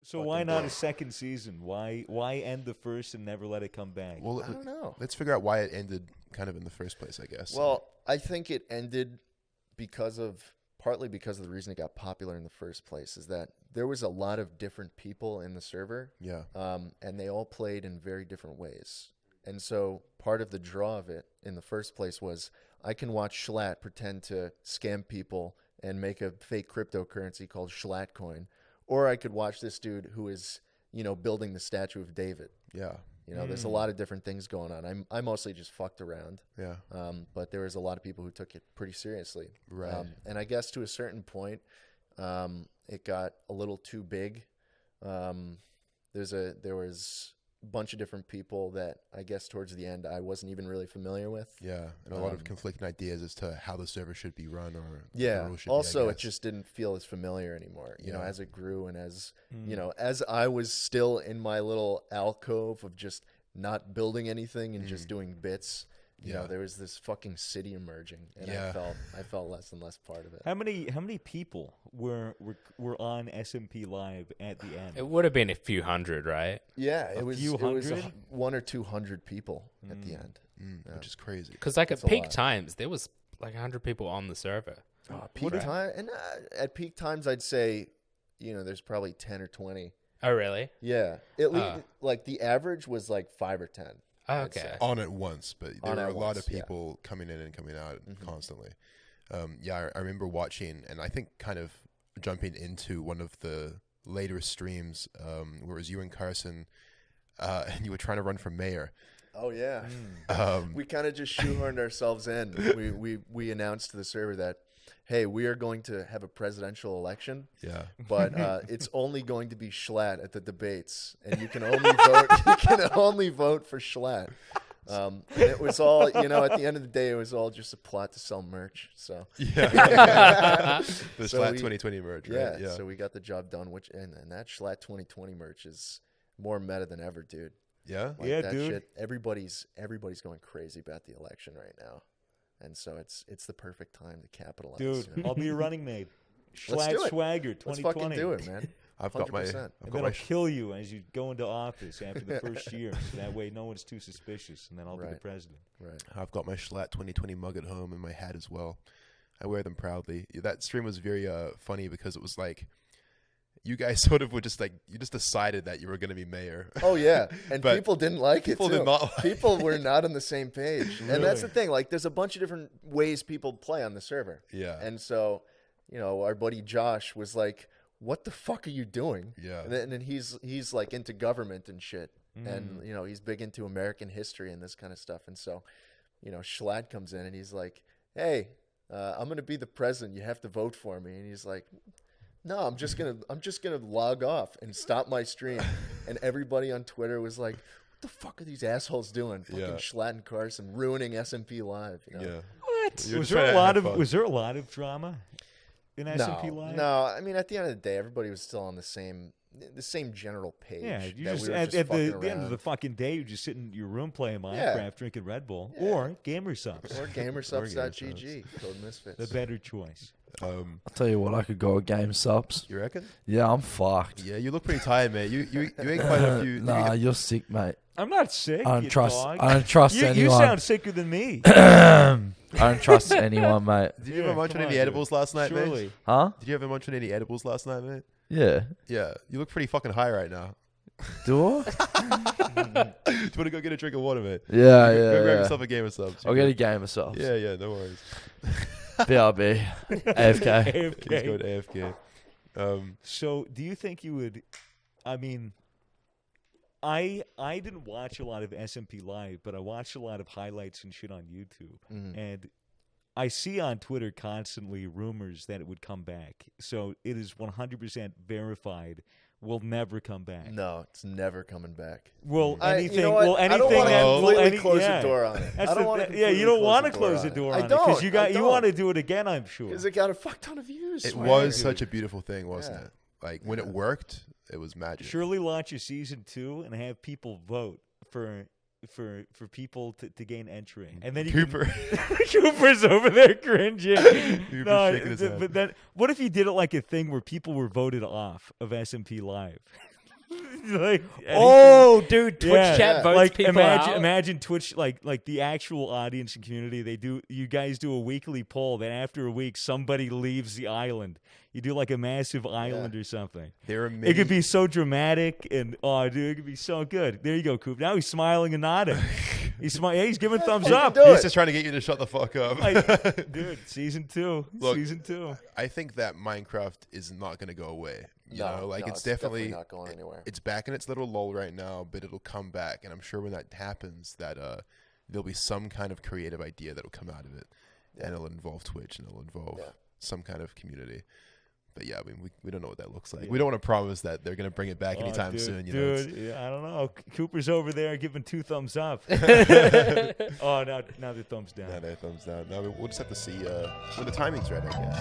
So why not a second season? Why end the first and never let it come back? Well, I don't know. Let's figure out why it ended kind of in the first place, I guess. Well, I think it ended partly because of the reason it got popular in the first place is that there was a lot of different people in the server. Yeah. And they all played in very different ways. And so part of the draw of it in the first place was I can watch jschlatt pretend to scam people and make a fake cryptocurrency called jschlatt coin, or I could watch this dude who is, building the statue of David. Yeah. There's a lot of different things going on. I mostly just fucked around. Yeah. But there was a lot of people who took it pretty seriously. Right. And I guess to a certain point, it got a little too big. There was a bunch of different people that I guess towards the end I wasn't even really familiar with. Yeah, and a lot of conflicting ideas as to how the server should be run or yeah. the rules should Also, be, I it guess. just didn't feel as familiar anymore. As it grew and as Mm. as I was still in my little alcove of just not building anything and just doing bits. There was this fucking city emerging, and I felt less and less part of it. How many people were on SMP Live at the end? It would have been a few hundred, right? Yeah, it was 100? 100 or 200 people at the end. Which is crazy. Because like That's at a peak lot. times, there was like 100 people on the server. At peak times, I'd say, there's probably 10 or 20. Oh, really? Yeah, at least like the average was like 5 or 10. Oh, I'd okay. say. On at once, but there On were at a lot once, of people coming in and coming out Mm-hmm. constantly. I remember watching, and I think kind of jumping into one of the later streams where it was you and Carson, and you were trying to run for mayor. Oh yeah, we kind of just shoehorned ourselves in. We announced to the server that, hey, we are going to have a presidential election. Yeah. But it's only going to be jschlatt at the debates, and you can only vote. You can only vote for jschlatt. And it was all, at the end of the day, it was all just a plot to sell merch. So Yeah. The So Slatt we- 2020 merch, yeah, right? Yeah. so we got the job done. And that jschlatt 2020 merch is more meta than ever, dude. Yeah? Like Yeah, that dude. shit, everybody's going crazy about the election right now, and so it's the perfect time to capitalize. Dude, you know? I'll be your running mate. Let's do Schlatt it. Swagger Let's 2020. fucking do it, man. I've got my 100%. I've And got then my I'll kill you as you go into office after the first year. So that way no one's too suspicious, and then I'll be the Right. president. Right. I've got my Schlatt 2020 mug at home and my hat as well. I wear them proudly. That stream was very funny because it was like you guys sort of were just like you just decided that you were going to be mayor. Oh yeah, and But people didn't like people it. Too. did not like People were not on the same page, and that's the Really? thing. Like, there's a bunch of different ways people play on the server. Yeah. And so, our buddy Josh was like, "What the fuck are you doing?" Yeah. And then he's like into government and shit, and he's big into American history and this kind of stuff. And so, jschlatt comes in and he's like, "Hey, I'm gonna be the president. You have to vote for me." And he's like, "No, I'm just gonna log off and stop my stream." And everybody on Twitter was like, "What the fuck are these assholes doing? Fucking Yeah. jschlatt and Carson ruining SMP Live." Yeah. What? You're Was just there trying a to lot have of fun. was there a lot of drama in SMP Live? No. I mean, at the end of the day, everybody was still on the same general page. Yeah, you that just we were at fucking the end of the around. fucking day, you just sit in your room playing Minecraft, Yeah. drinking Red Bull, or Gamer Subs. Or gamersubs.gg, code misfits. The better choice. I'll tell you what, I could go a game subs. You reckon? Yeah, I'm fucked. Yeah, you look pretty tired, mate. You ate quite a few. Nah, you're sick, mate. I'm not sick. I don't you trust. dog. I don't trust You anyone. sound sicker than me. I don't trust anyone, mate. Did you ever munch on come any on, edibles last night, Surely. mate? Huh? Did you ever munch on any edibles last night, mate? Yeah. Yeah, you look pretty fucking high right now. Do I? Do you want to go get a drink of water, mate? Yeah, Go yeah. grab yeah. yourself a game of subs. I'll get a game of subs. Yeah, no worries. BRB. AFK. He's going AFK. AFK. So, do you think you would? I mean, I didn't watch a lot of SMP Live, but I watched a lot of highlights and shit on YouTube, and I see on Twitter constantly rumors that it would come back. So it is 100% verified. Will never come back. No, it's never coming back. Will I- anything? you know what? Will I anything? don't wanna that- will completely any- close yeah. the door on it. That's I don't the wanna th- yeah, you completely don't want to close close the the door door on on it. it because I you don't. want to do it again. I'm sure. Because it got a fuck ton of views. It man. was such a beautiful thing, wasn't Yeah. it? Like when it worked, it was magic. Surely launch a season 2 and have people vote for people to gain entry, and then you Cooper. Cooper's over there cringing. shaking his head. But then what if you did it like a thing where people were voted off of SMP Live? like, Oh, dude, Twitch Yeah. chat votes like people imagine out. imagine Twitch like the actual audience and community. You guys do a weekly poll. Then after a week, somebody leaves the island. You do like a massive island or something. There are many. It could be so dramatic and dude, it could be so good. There you go, Coop. Now he's smiling and nodding. He's giving thumbs up. do He's it. just trying to get you to shut the fuck up. Dude, season 2. Look, Season 2. I think that Minecraft is not going to go away. You know, like no, it's definitely not going anywhere. It's back in its little lull right now, but it'll come back, and I'm sure when that happens, that there'll be some kind of creative idea that'll come out of it, and it'll involve Twitch and it'll involve some kind of community. But yeah, I mean, we don't know what that looks like. Yeah. We don't want to promise that they're going to bring it back anytime Dude, soon. You know, dude, yeah, I don't know. Cooper's over there giving 2 thumbs up. Now they're thumbs down. now they're thumbs down. Now we'll just have to see when the timing's right, I guess.